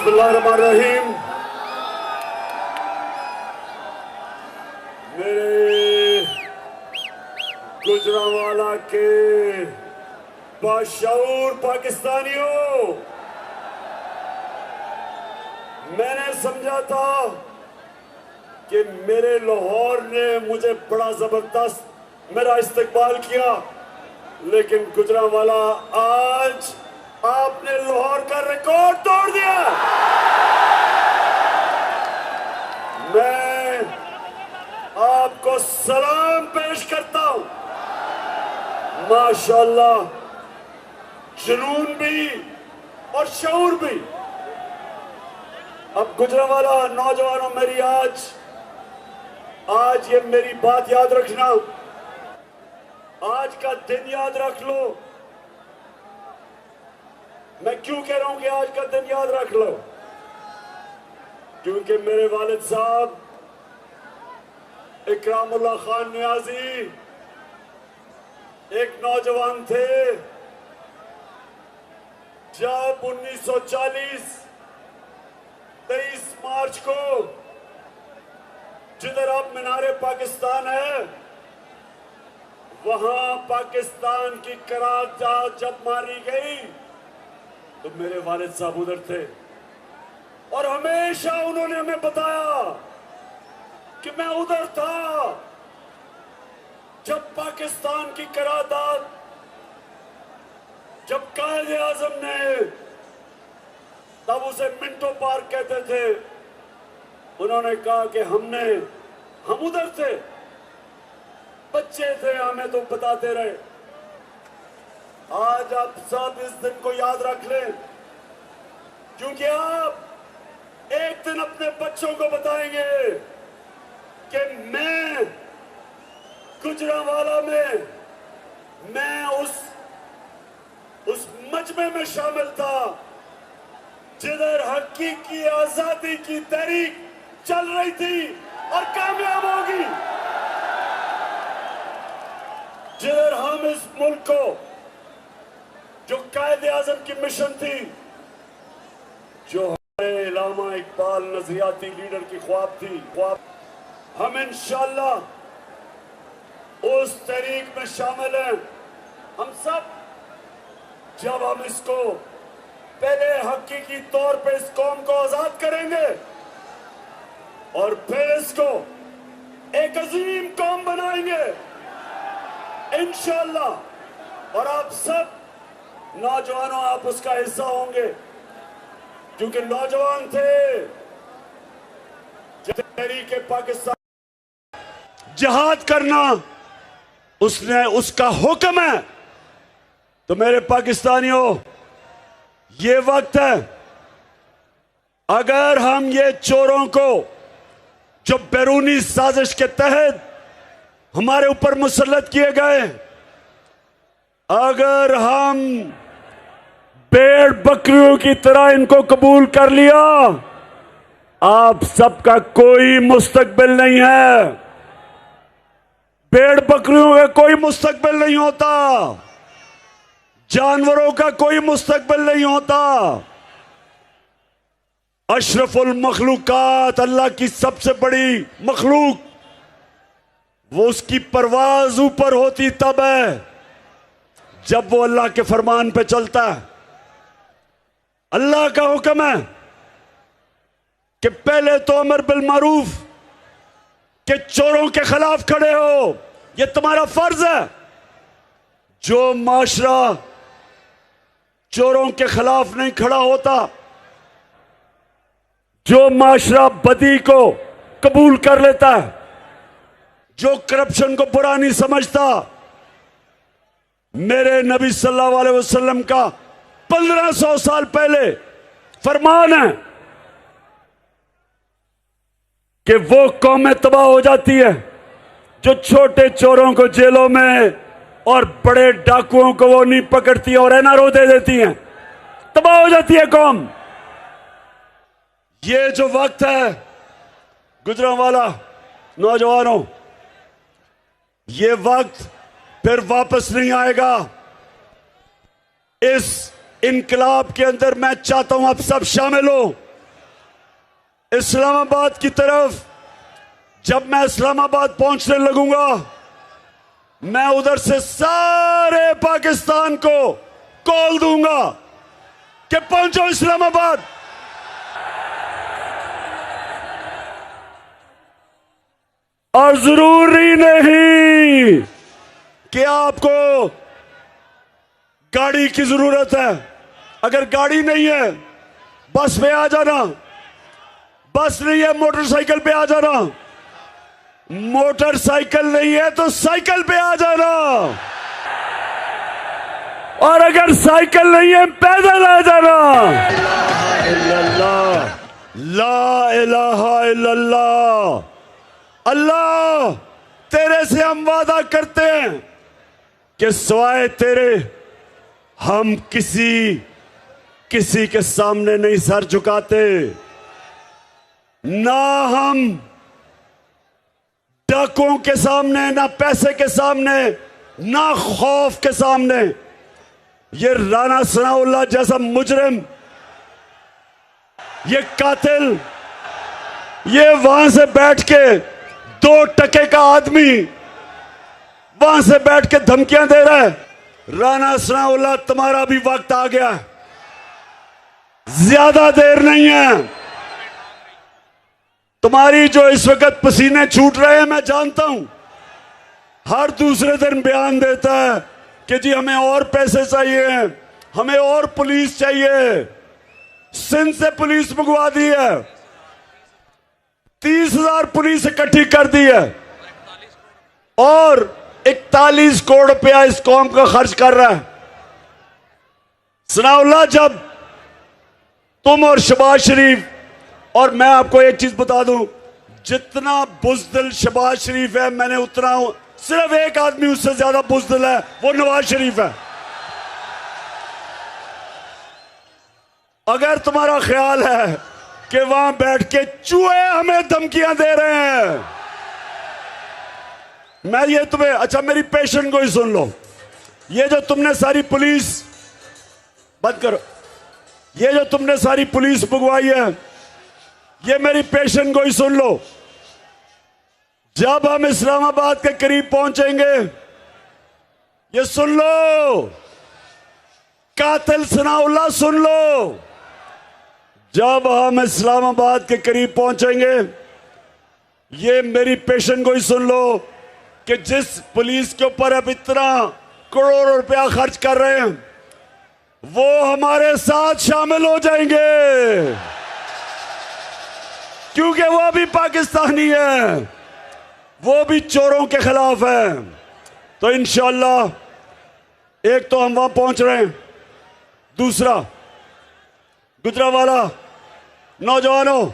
बिस्मिल्लाहिर्रहमानिर्रहीम। मेरे गुजरांवाला के बाशऊर पाकिस्तानियों, मैंने समझा था कि मेरे लाहौर ने मुझे बड़ा जबरदस्त मेरा इस्तकबाल किया, लेकिन गुजरांवाला आज आपने लाहौर का रिकॉर्ड तोड़ दिया। मैं आपको सलाम पेश करता हूं। माशाअल्लाह, जुनून भी और शऊर भी। अब गुजरांवाला नौजवानों, मेरी आज ये मेरी बात याद रखना, आज का दिन याद रख लो। मैं क्यों कह रहा हूं कि आज का दिन याद रख लो? क्योंकि मेरे वालिद साहब इकरामुल्लाह खान नियाजी एक नौजवान थे जब 1940 23 मार्च को, जिधर अब मीनारे पाकिस्तान है, वहां पाकिस्तान की करारदाद जब मारी गई तो मेरे वालिद साहब उधर थे और हमेशा उन्होंने हमें बताया कि मैं उधर था जब पाकिस्तान की करारदाद, जब कायदे आजम ने, तब उसे मिंटो पार्क कहते थे, उन्होंने कहा कि हम उधर थे, बच्चे थे, हमें तो बताते रहे। आज आप सब इस दिन को याद रख लें, क्योंकि आप एक दिन अपने बच्चों को बताएंगे कि मैं गुजरांवाला में, मैं उस मजमे में शामिल था जिधर हकीकी आजादी की तहरीक चल रही थी और कामयाब होगी, जिधर हम इस मुल्क को, जो कायदे आजम की मिशन थी, जो हमारे इलामा इकबाल नजरियाती लीडर की ख्वाब थी, हम इंशाअल्लाह उस तहरीक में शामिल हैं। हम सब, जब हम इसको पहले हकीकी तौर पे इस कौम को आजाद करेंगे और फिर इसको एक अजीम कौम बनाएंगे इंशाअल्लाह। और आप सब नौजवानों, आप उसका हिस्सा होंगे, क्योंकि नौजवान थे तहरीक पाकिस्तान जिहाद करना, उसका हुक्म है। तो मेरे पाकिस्तानियों, ये वक्त है, अगर हम ये चोरों को, जो बैरूनी साजिश के तहत हमारे ऊपर मुसल्लत किए गए, अगर हम भेड़ बकरियों की तरह इनको कबूल कर लिया, आप सबका कोई मुस्तकबिल नहीं है। भेड़ बकरियों का कोई मुस्तकबिल नहीं होता, जानवरों का कोई मुस्तकबिल नहीं होता। अशरफुल मखलूकात, अल्लाह की सबसे बड़ी मखलूक, वो उसकी परवाज ऊपर होती तब है जब वो अल्लाह के फरमान पे चलता है। अल्लाह का हुक्म है कि पहले तो अमर बिल मारूफ के चोरों के खिलाफ खड़े हो, ये तुम्हारा फर्ज है। जो माशरा चोरों के खिलाफ नहीं खड़ा होता, जो माशरा बदी को कबूल कर लेता है, जो करप्शन को बुरा नहीं समझता, मेरे नबी सल्लल्लाहु अलैहि वसल्लम का 1500 साल पहले फरमान है कि वो कौमें तबाह हो जाती है जो छोटे चोरों को जेलों में और बड़े डाकुओं को वो नहीं पकड़ती और एनआरओ दे देती हैं, तबाह हो जाती है कौम। ये जो वक्त है गुजरांवाला नौजवानों, ये वक्त फिर वापस नहीं आएगा। इस इनकलाब के अंदर मैं चाहता हूं आप सब शामिल हो, इस्लामाबाद की तरफ जब मैं इस्लामाबाद पहुंचने लगूंगा, मैं उधर से सारे पाकिस्तान को कॉल दूंगा कि पहुंचो इस्लामाबाद। और जरूरी नहीं कि आपको गाड़ी की जरूरत है। अगर गाड़ी नहीं है, बस पे आ जाना। बस नहीं है, मोटरसाइकिल पे आ जाना। मोटरसाइकिल नहीं है तो साइकिल पे आ जाना। और अगर साइकिल नहीं है, पैदल आ जाना। ला इलाहा इल्लल्लाह। अल्लाह, तेरे से हम वादा करते हैं कि सिवाय तेरे हम किसी के सामने नहीं सर झुकाते। ना हम डाकुओं के सामने, ना पैसे के सामने, ना खौफ के सामने। ये राना सनाउल्लाह जैसा मुजरिम, ये कातिल, ये वहां से बैठ के 2 टके का आदमी वहां से बैठ के धमकियां दे रहा है। राना सनाउल्लाह, तुम्हारा भी वक्त आ गया, ज्यादा देर नहीं है। तुम्हारी जो इस वक्त पसीने छूट रहे हैं, मैं जानता हूं। हर दूसरे दिन बयान देता है कि जी हमें और पैसे चाहिए, हमें और पुलिस चाहिए। सिंध से पुलिस मंगवा दी है, 30,000 पुलिस इकट्ठी कर दी है और 41 करोड़ रुपया इस कौम का खर्च कर रहा है। सनाउल्लाह, जब तुम और शहबाज शरीफ, और मैं आपको एक चीज बता दूं, जितना बुज़दिल शहबाज शरीफ है, मैंने उतना सिर्फ एक आदमी उससे ज्यादा बुज़दिल है, वो नवाज शरीफ है। अगर तुम्हारा ख्याल है कि वहां बैठ के चूहे हमें धमकियां दे रहे हैं, मैं ये तुम्हें, अच्छा मेरी पेशेंट को ही सुन लो। ये जो तुमने सारी पुलिस, बंद करो, ये जो तुमने सारी पुलिस मंगवाई है, ये मेरी पेशेंट को ही सुन लो। जब हम इस्लामाबाद के करीब पहुंचेंगे, ये सुन लो, कातिल सनाउल्लाह सुन लो, जब हम इस्लामाबाद के करीब पहुंचेंगे, ये मेरी पेशेंट को ही सुन लो कि जिस पुलिस के ऊपर अब इतना करोड़ रुपया खर्च कर रहे हैं, वो हमारे साथ शामिल हो जाएंगे, क्योंकि वो भी पाकिस्तानी है, वो भी चोरों के खिलाफ है। तो इंशाअल्लाह एक तो हम वहां पहुंच रहे हैं, दूसरा गुजरावाला नौजवानों,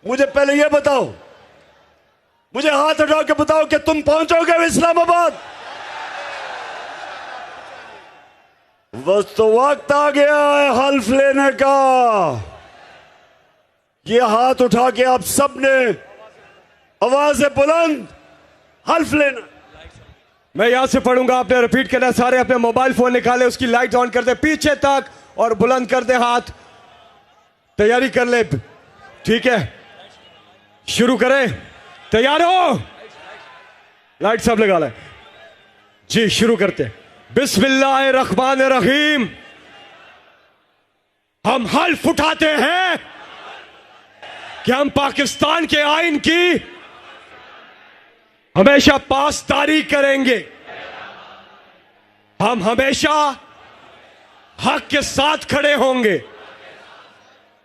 मुझे पहले ये बताओ, मुझे हाथ उठा के बताओ कि तुम पहुंचोगे इस्लामाबाद? बस तो वक्त आ गया है हल्फ लेने का। ये हाथ उठा के आप सब ने आवाज बुलंद हल्फ लेना। मैं यहां से पढ़ूंगा, आपने रिपीट करना। सारे अपने मोबाइल फोन निकाले, उसकी लाइट ऑन कर दे पीछे तक और बुलंद कर दे हाथ। तैयारी कर ले, ठीक है? शुरू करें, तैयार हो? लाइट सब लगा ले जी, शुरू करते हैं। बिस्मिल्लाहिर्रहमानिर्रहीम। हम हल्फ उठाते हैं कि हम पाकिस्तान के आइन की हमेशा पासदारी करेंगे। हम हमेशा हक के साथ खड़े होंगे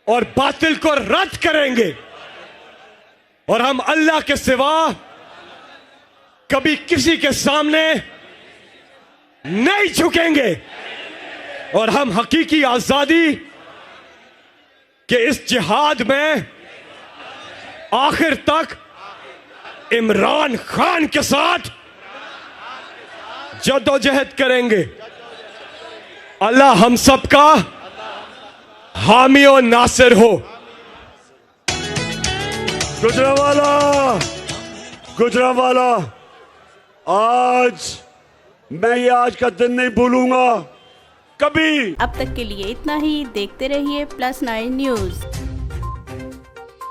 और बातिल को रद्द करेंगे, और हम अल्लाह के सिवा कभी किसी के सामने नहीं झुकेंगे, और हम हकीकी आजादी के इस जिहाद में आखिर तक इमरान खान के साथ जद्दोजहद करेंगे। अल्लाह हम सबका हामी और नासिर हो। गुजरावाला, आज मैं ये आज का दिन नहीं भूलूंगा कभी। अब तक के लिए इतना ही। देखते रहिए +9 न्यूज़।